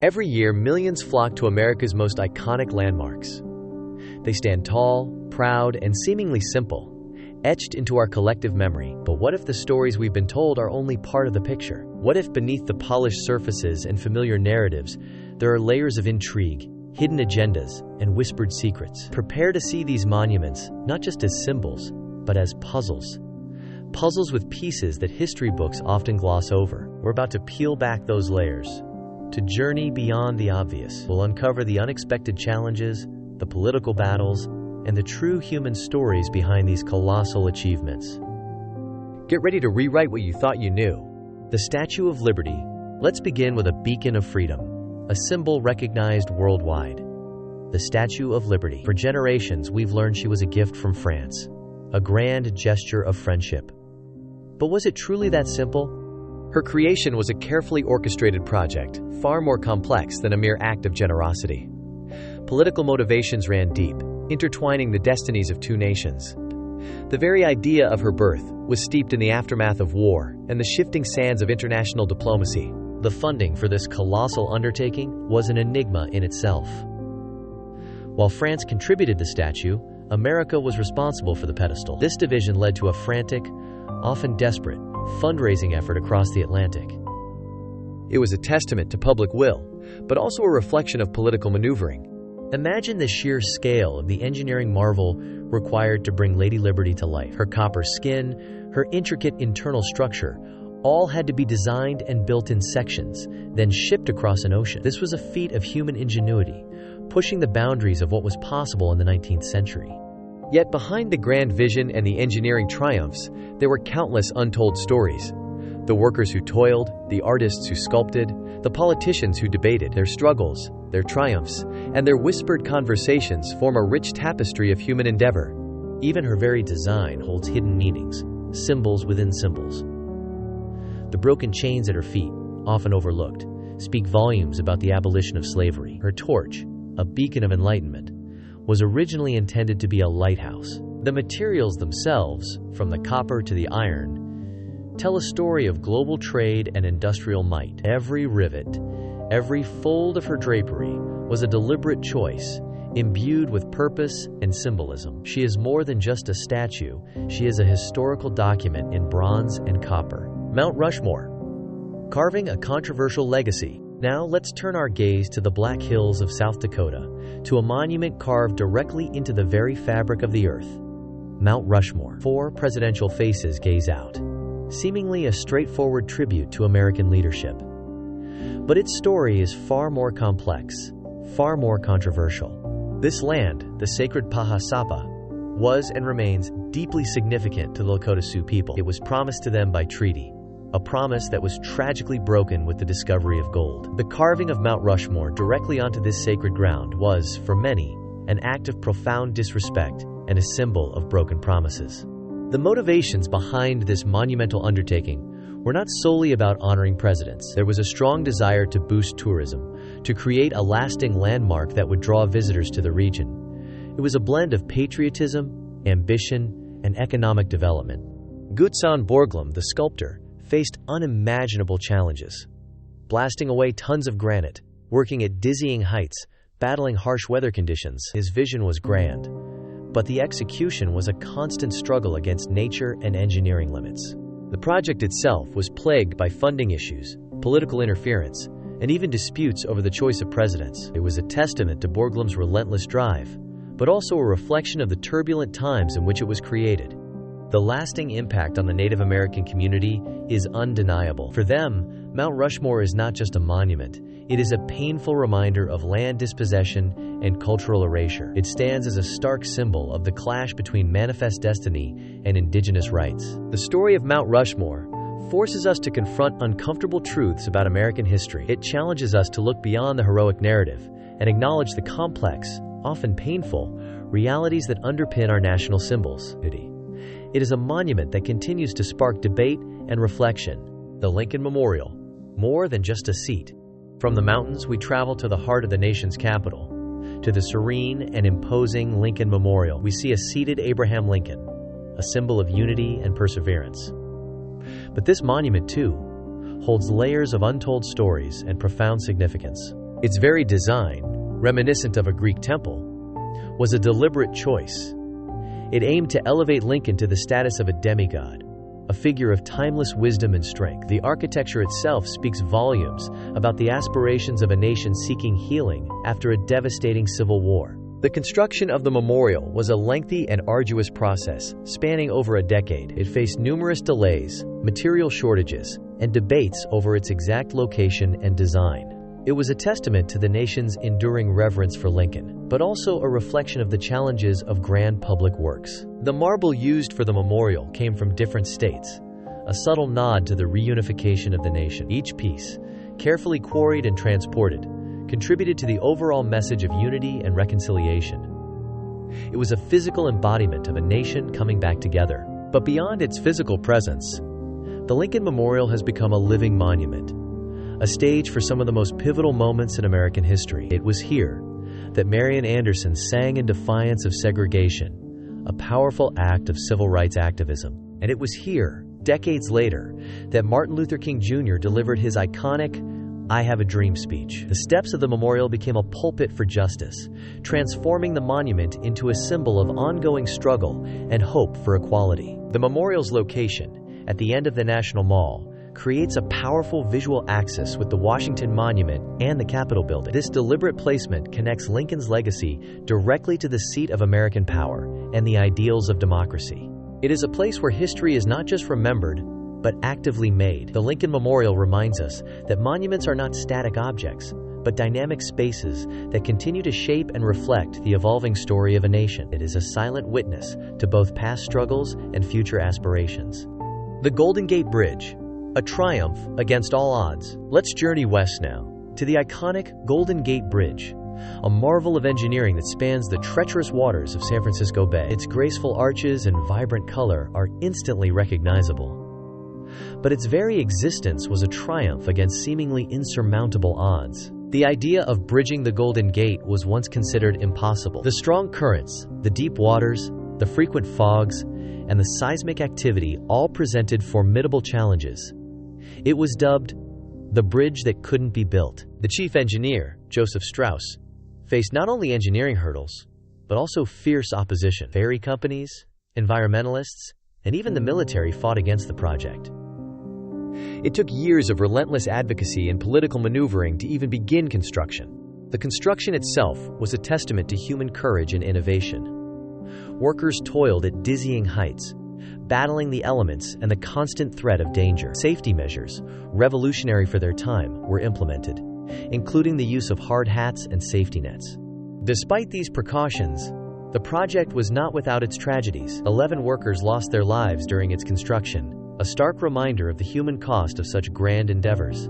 Every year, millions flock to America's most iconic landmarks. They stand tall, proud, and seemingly simple, etched into our collective memory. But what if the stories we've been told are only part of the picture? What if beneath the polished surfaces and familiar narratives, there are layers of intrigue, hidden agendas, and whispered secrets? Prepare to see these monuments not just as symbols, but as puzzles. Puzzles with pieces that history books often gloss over. We're about to peel back those layers. To journey beyond the obvious, we'll uncover the unexpected challenges, the political battles, and the true human stories behind these colossal achievements. Get ready to rewrite what you thought you knew. The Statue of Liberty. Let's begin with a beacon of freedom, a symbol recognized worldwide. The Statue of Liberty. For generations, we've learned she was a gift from France, a grand gesture of friendship. But was it truly that simple? Her creation was a carefully orchestrated project, far more complex than a mere act of generosity. Political motivations ran deep, intertwining the destinies of two nations. The very idea of her birth was steeped in the aftermath of war and the shifting sands of international diplomacy. The funding for this colossal undertaking was an enigma in itself. While France contributed the statue, America was responsible for the pedestal. This division led to a frantic, often desperate, fundraising effort across the Atlantic. It was a testament to public will, but also a reflection of political maneuvering. Imagine the sheer scale of the engineering marvel required to bring Lady Liberty to life. Her copper skin, her intricate internal structure, all had to be designed and built in sections, then shipped across an ocean. This was a feat of human ingenuity, pushing the boundaries of what was possible in the 19th century. Yet behind the grand vision and the engineering triumphs, there were countless untold stories. The workers who toiled, the artists who sculpted, the politicians who debated. Their struggles, their triumphs, and their whispered conversations form a rich tapestry of human endeavor. Even her very design holds hidden meanings, symbols within symbols. The broken chains at her feet, often overlooked, speak volumes about the abolition of slavery. Her torch, a beacon of enlightenment, was originally intended to be a lighthouse. The materials themselves, from the copper to the iron, tell a story of global trade and industrial might. Every rivet, every fold of her drapery was a deliberate choice, imbued with purpose and symbolism. She is more than just a statue, she is a historical document in bronze and copper. Mount Rushmore. Carving a controversial legacy. Now let's turn our gaze to the Black Hills of South Dakota, to a monument carved directly into the very fabric of the earth. Mount Rushmore. 4 presidential faces gaze out, seemingly a straightforward tribute to American leadership. But its story is far more complex, far more controversial. This land, the sacred Pahasapa, was and remains deeply significant to the Lakota Sioux people. It was promised to them by treaty, a promise that was tragically broken with the discovery of gold. The carving of Mount Rushmore directly onto this sacred ground was, for many, an act of profound disrespect and a symbol of broken promises. The motivations behind this monumental undertaking were not solely about honoring presidents. There was a strong desire to boost tourism, to create a lasting landmark that would draw visitors to the region. It was a blend of patriotism, ambition, and economic development. Gutsan Borglum, the sculptor, faced unimaginable challenges. Blasting away tons of granite, working at dizzying heights, battling harsh weather conditions, his vision was grand. But the execution was a constant struggle against nature and engineering limits. The project itself was plagued by funding issues, political interference, and even disputes over the choice of presidents. It was a testament to Borglum's relentless drive, but also a reflection of the turbulent times in which it was created. The lasting impact on the Native American community is undeniable. For them, Mount Rushmore is not just a monument, it is a painful reminder of land dispossession and cultural erasure. It stands as a stark symbol of the clash between manifest destiny and indigenous rights. The story of Mount Rushmore forces us to confront uncomfortable truths about American history. It challenges us to look beyond the heroic narrative and acknowledge the complex, often painful, realities that underpin our national symbols. It is a monument that continues to spark debate and reflection. The Lincoln Memorial, more than just a seat. From the mountains, we travel to the heart of the nation's capital. To the serene and imposing Lincoln Memorial, we see a seated Abraham Lincoln, a symbol of unity and perseverance. But this monument, too, holds layers of untold stories and profound significance. Its very design, reminiscent of a Greek temple, was a deliberate choice. It aimed to elevate Lincoln to the status of a demigod, a figure of timeless wisdom and strength. The architecture itself speaks volumes about the aspirations of a nation seeking healing after a devastating civil war. The construction of the memorial was a lengthy and arduous process, spanning over a decade. It faced numerous delays, material shortages, and debates over its exact location and design. It was a testament to the nation's enduring reverence for Lincoln, but also a reflection of the challenges of grand public works. The marble used for the memorial came from different states, a subtle nod to the reunification of the nation. Each piece, carefully quarried and transported, contributed to the overall message of unity and reconciliation. It was a physical embodiment of a nation coming back together. But beyond its physical presence, the Lincoln Memorial has become a living monument, a stage for some of the most pivotal moments in American history. It was here that Marian Anderson sang in defiance of segregation, a powerful act of civil rights activism. And it was here, decades later, that Martin Luther King Jr. delivered his iconic "I Have a Dream" speech. The steps of the memorial became a pulpit for justice, transforming the monument into a symbol of ongoing struggle and hope for equality. The memorial's location, at the end of the National Mall, creates a powerful visual axis with the Washington Monument and the Capitol building. This deliberate placement connects Lincoln's legacy directly to the seat of American power and the ideals of democracy. It is a place where history is not just remembered, but actively made. The Lincoln Memorial reminds us that monuments are not static objects, but dynamic spaces that continue to shape and reflect the evolving story of a nation. It is a silent witness to both past struggles and future aspirations. The Golden Gate Bridge, a triumph against all odds. Let's journey west now, to the iconic Golden Gate Bridge, a marvel of engineering that spans the treacherous waters of San Francisco Bay. Its graceful arches and vibrant color are instantly recognizable. But its very existence was a triumph against seemingly insurmountable odds. The idea of bridging the Golden Gate was once considered impossible. The strong currents, the deep waters, the frequent fogs, and the seismic activity all presented formidable challenges. It was dubbed the bridge that couldn't be built. The chief engineer, Joseph Strauss, faced not only engineering hurdles, but also fierce opposition. Ferry companies, environmentalists, and even the military fought against the project. It took years of relentless advocacy and political maneuvering to even begin construction. The construction itself was a testament to human courage and innovation. Workers toiled at dizzying heights, battling the elements and the constant threat of danger. Safety measures, revolutionary for their time, were implemented, including the use of hard hats and safety nets. Despite these precautions, the project was not without its tragedies. 11 workers lost their lives during its construction, a stark reminder of the human cost of such grand endeavors.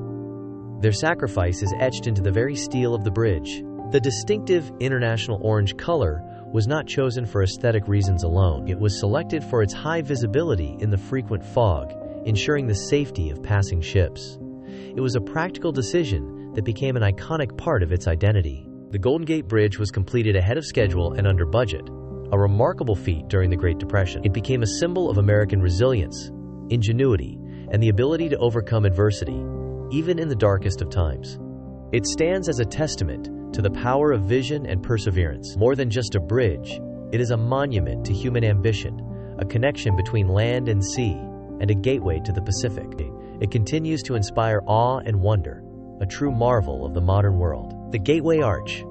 Their sacrifice is etched into the very steel of the bridge. The distinctive international orange color was not chosen for aesthetic reasons alone. It was selected for its high visibility in the frequent fog, ensuring the safety of passing ships. It was a practical decision that became an iconic part of its identity. The Golden Gate Bridge was completed ahead of schedule and under budget, a remarkable feat during the Great Depression. It became a symbol of American resilience, ingenuity, and the ability to overcome adversity, even in the darkest of times. It stands as a testament to the power of vision and perseverance. More than just a bridge, it is a monument to human ambition, a connection between land and sea, and a gateway to the Pacific. It continues to inspire awe and wonder, a true marvel of the modern world. The Gateway Arch,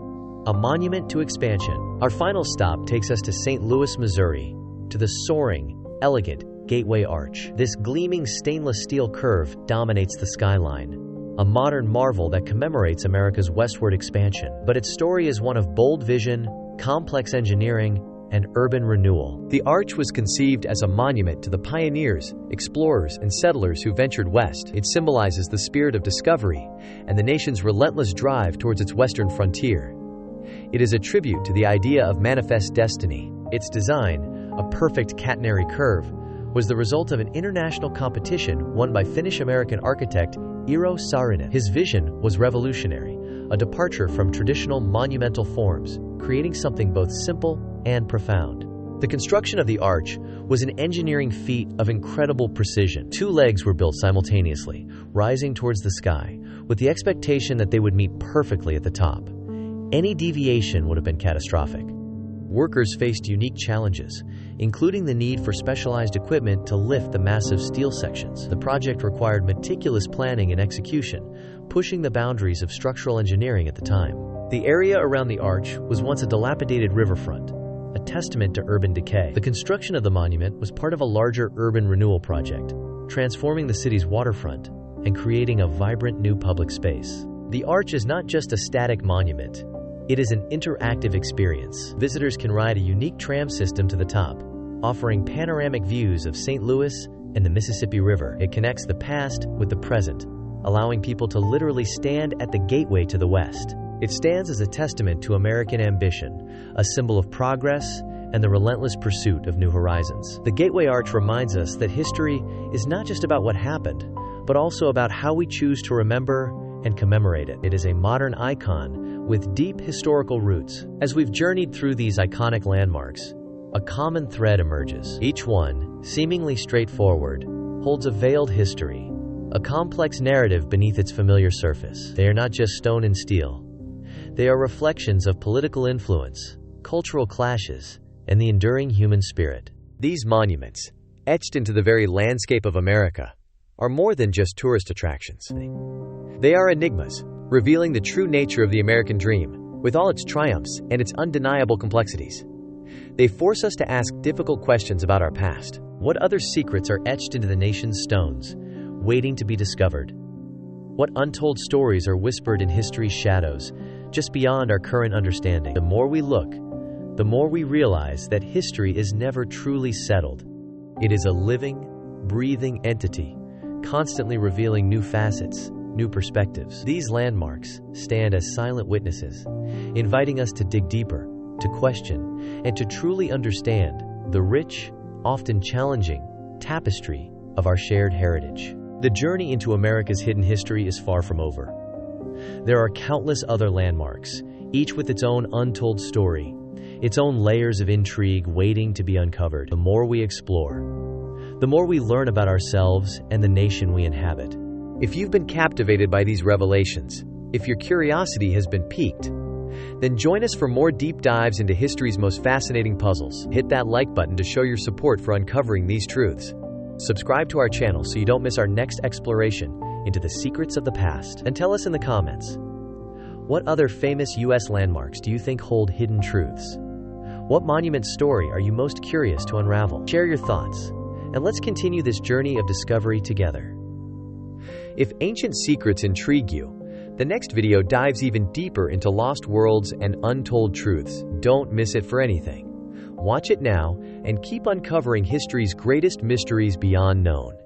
a monument to expansion. Our final stop takes us to St. Louis, Missouri, to the soaring, elegant Gateway Arch. This gleaming stainless steel curve dominates the skyline, a modern marvel that commemorates America's westward expansion. But its story is one of bold vision, complex engineering, and urban renewal. The arch was conceived as a monument to the pioneers, explorers, and settlers who ventured west. It symbolizes the spirit of discovery and the nation's relentless drive towards its western frontier. It is a tribute to the idea of manifest destiny. Its design, a perfect catenary curve, was the result of an international competition won by Finnish-American architect Eero Saarinen. His vision was revolutionary, a departure from traditional monumental forms, creating something both simple and profound. The construction of the arch was an engineering feat of incredible precision. 2 legs were built simultaneously, rising towards the sky, with the expectation that they would meet perfectly at the top. Any deviation would have been catastrophic. Workers faced unique challenges, including the need for specialized equipment to lift the massive steel sections. The project required meticulous planning and execution, pushing the boundaries of structural engineering at the time. The area around the arch was once a dilapidated riverfront, a testament to urban decay. The construction of the monument was part of a larger urban renewal project, transforming the city's waterfront and creating a vibrant new public space. The arch is not just a static monument. It is an interactive experience. Visitors can ride a unique tram system to the top, offering panoramic views of St. Louis and the Mississippi River. It connects the past with the present, allowing people to literally stand at the gateway to the West. It stands as a testament to American ambition, a symbol of progress, and the relentless pursuit of new horizons. The Gateway Arch reminds us that history is not just about what happened, but also about how we choose to remember and commemorate it. It is a modern icon with deep historical roots. As we've journeyed through these iconic landmarks, a common thread emerges. Each one, seemingly straightforward, holds a veiled history, a complex narrative beneath its familiar surface. They are not just stone and steel. They are reflections of political influence, cultural clashes, and the enduring human spirit. These monuments, etched into the very landscape of America, are more than just tourist attractions. They are enigmas, revealing the true nature of the American dream, with all its triumphs and its undeniable complexities. They force us to ask difficult questions about our past. What other secrets are etched into the nation's stones, waiting to be discovered? What untold stories are whispered in history's shadows, just beyond our current understanding? The more we look, the more we realize that history is never truly settled. It is a living, breathing entity, constantly revealing new facets, new perspectives. These landmarks stand as silent witnesses, inviting us to dig deeper, to question, and to truly understand the rich, often challenging, tapestry of our shared heritage. The journey into America's hidden history is far from over. There are countless other landmarks, each with its own untold story, its own layers of intrigue waiting to be uncovered. The more we explore, the more we learn about ourselves and the nation we inhabit. If you've been captivated by these revelations, if your curiosity has been piqued, then join us for more deep dives into history's most fascinating puzzles. Hit that like button to show your support for uncovering these truths. Subscribe to our channel so you don't miss our next exploration into the secrets of the past. And tell us in the comments, what other famous U.S. landmarks do you think hold hidden truths? What monument story are you most curious to unravel? Share your thoughts, and let's continue this journey of discovery together. If ancient secrets intrigue you, the next video dives even deeper into lost worlds and untold truths. Don't miss it for anything. Watch it now and keep uncovering history's greatest mysteries beyond known.